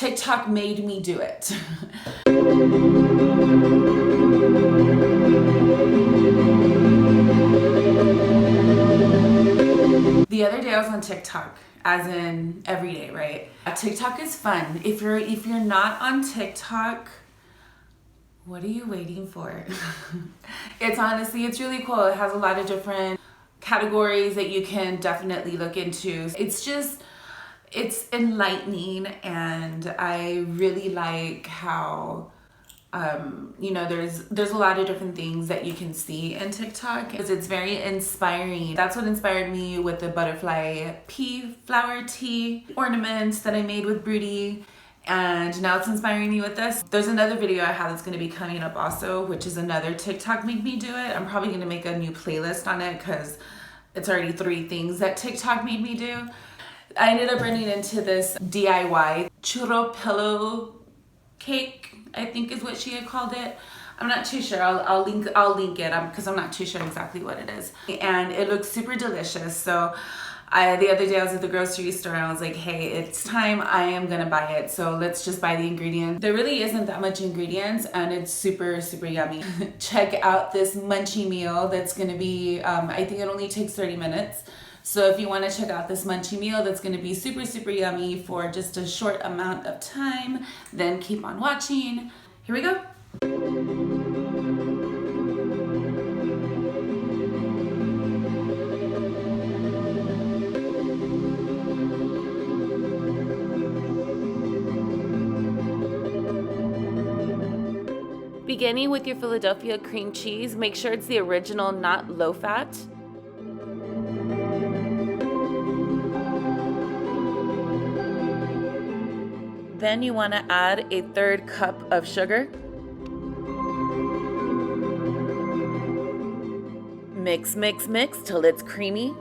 TikTok made me do it. The other day I was on TikTok, as in every day, right? TikTok is fun. If you're not on TikTok, what are you waiting for? It's really cool. It has a lot of different categories that you can definitely look into. It's enlightening, and I really like how there's a lot of different things that you can see in TikTok, because it's very inspiring. That's what inspired me with the butterfly pea flower tea ornaments that I made with Broody, and now it's inspiring me with this. There's another video I have that's going to be coming up also, which is another TikTok made me do it. I'm probably going to make a new playlist on it because it's already 3 things that TikTok made me do. I ended up running into this DIY churro pillow cake, I think is what she had called it. I'm not too sure. I'll link it because I'm not too sure exactly what it is. And it looks super delicious. So the other day I was at the grocery store and I was like, hey, it's time. I am gonna buy it. So let's just buy the ingredients. There really isn't that much ingredients, and it's super, super yummy. Check out this munchie meal that's gonna be, I think it only takes 30 minutes. So if you want to check out this munchie meal that's going to be super, super yummy for just a short amount of time, then keep on watching. Here we go. Beginning with your Philadelphia cream cheese, make sure it's the original, not low fat. Then you want to add a 1/3 cup of sugar. Mix, mix, mix till it's creamy.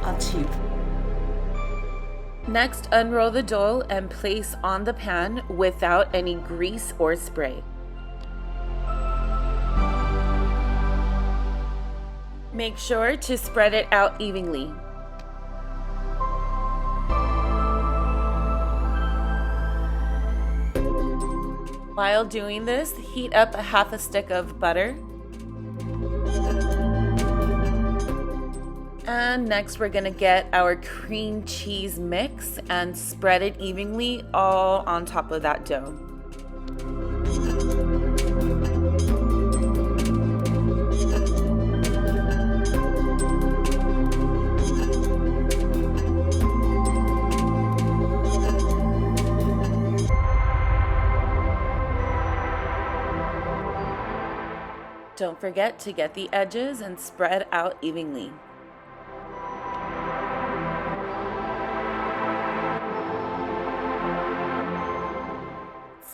I'll cheat. Next, unroll the dough and place on the pan without any grease or spray. Make sure to spread it out evenly. While doing this, heat up a 1/2 stick of butter. And next we're gonna get our cream cheese mix and spread it evenly all on top of that dough. Don't forget to get the edges and spread out evenly.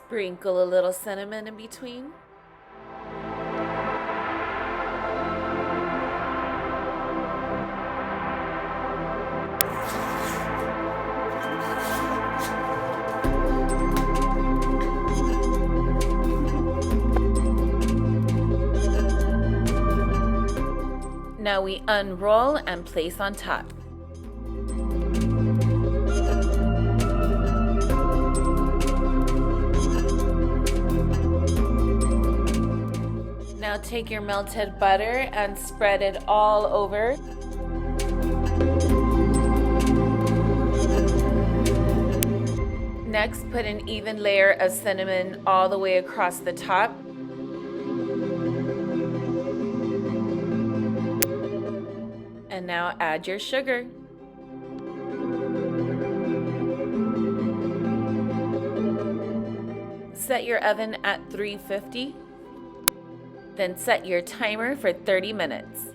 Sprinkle a little cinnamon in between. Now we unroll and place on top. Now take your melted butter and spread it all over. Next, put an even layer of cinnamon all the way across the top. And now add your sugar. Set your oven at 350. Then set your timer for 30 minutes.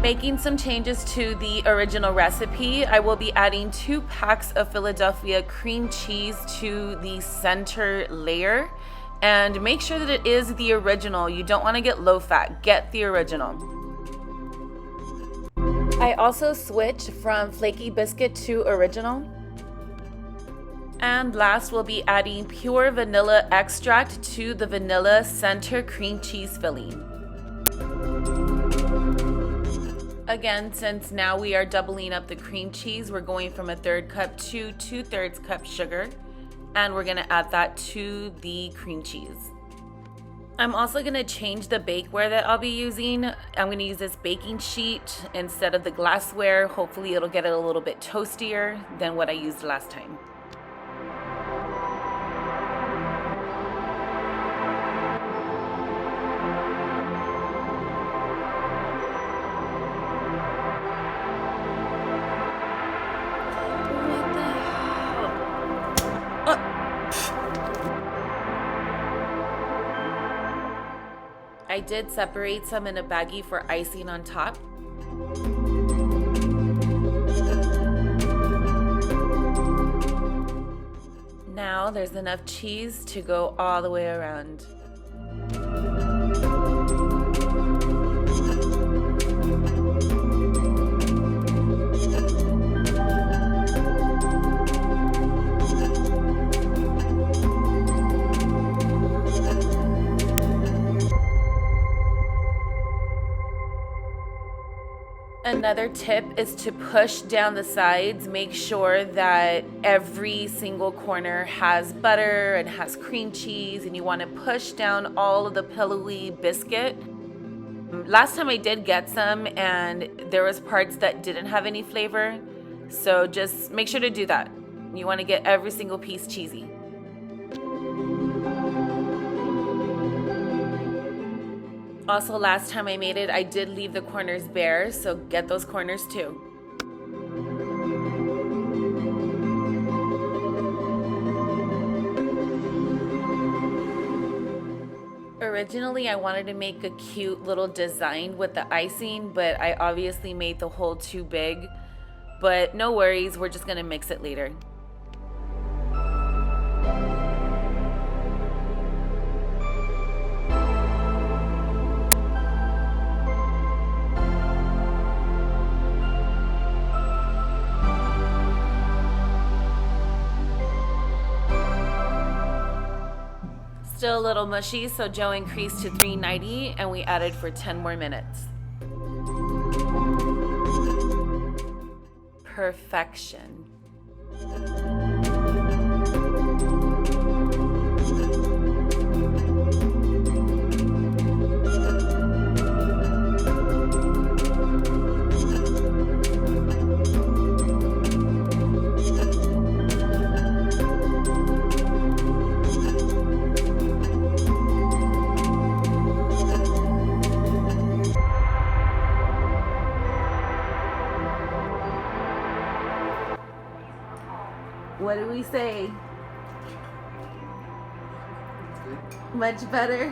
making some changes to the original recipe. I will be adding 2 packs of Philadelphia cream cheese to the center layer. And make sure that it is the original. You don't want to get low fat. Get the original. I also switched from flaky biscuit to original. And last, we'll be adding pure vanilla extract to the vanilla center cream cheese filling. Again, since now we are doubling up the cream cheese, we're going from 1/3 cup to 2/3 cup sugar, and we're gonna add that to the cream cheese. I'm also gonna change the bakeware that I'll be using. I'm gonna use this baking sheet instead of the glassware. Hopefully it'll get it a little bit toastier than what I used last time. I did separate some in a baggie for icing on top. Now there's enough cheese to go all the way around. Another tip is to push down the sides. Make sure that every single corner has butter and has cream cheese, and you want to push down all of the pillowy biscuit. Last time I did get some and there was parts that didn't have any flavor, so just make sure to do that. You want to get every single piece cheesy. Also, last time I made it, I did leave the corners bare, so get those corners too. Originally, I wanted to make a cute little design with the icing, but I obviously made the hole too big. But no worries, we're just gonna mix it later. Still a little mushy, so Joe increased to 390 and we added for 10 more minutes. Perfection. What do we say? Much better.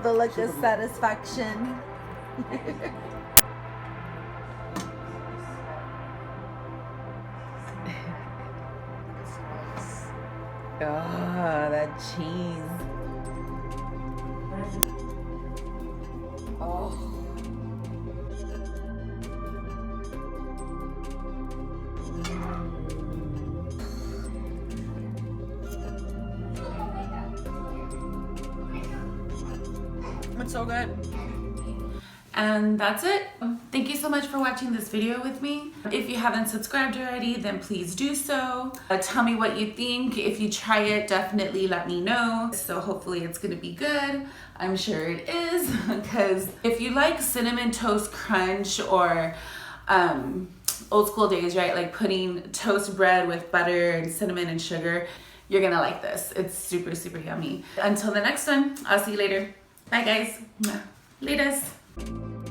The look of satisfaction. Oh, that cheese. Oh. It's so good. And that's it. Thank you so much for watching this video with me. If you haven't subscribed already, then please do so. Tell me what you think. If you try it, definitely let me know. So hopefully it's gonna be good. I'm sure it is, because if you like cinnamon toast crunch or old school days, right? Like putting toast bread with butter and cinnamon and sugar, you're gonna like this. It's super, super yummy. Until the next one, I'll see you later. Bye guys. Laters.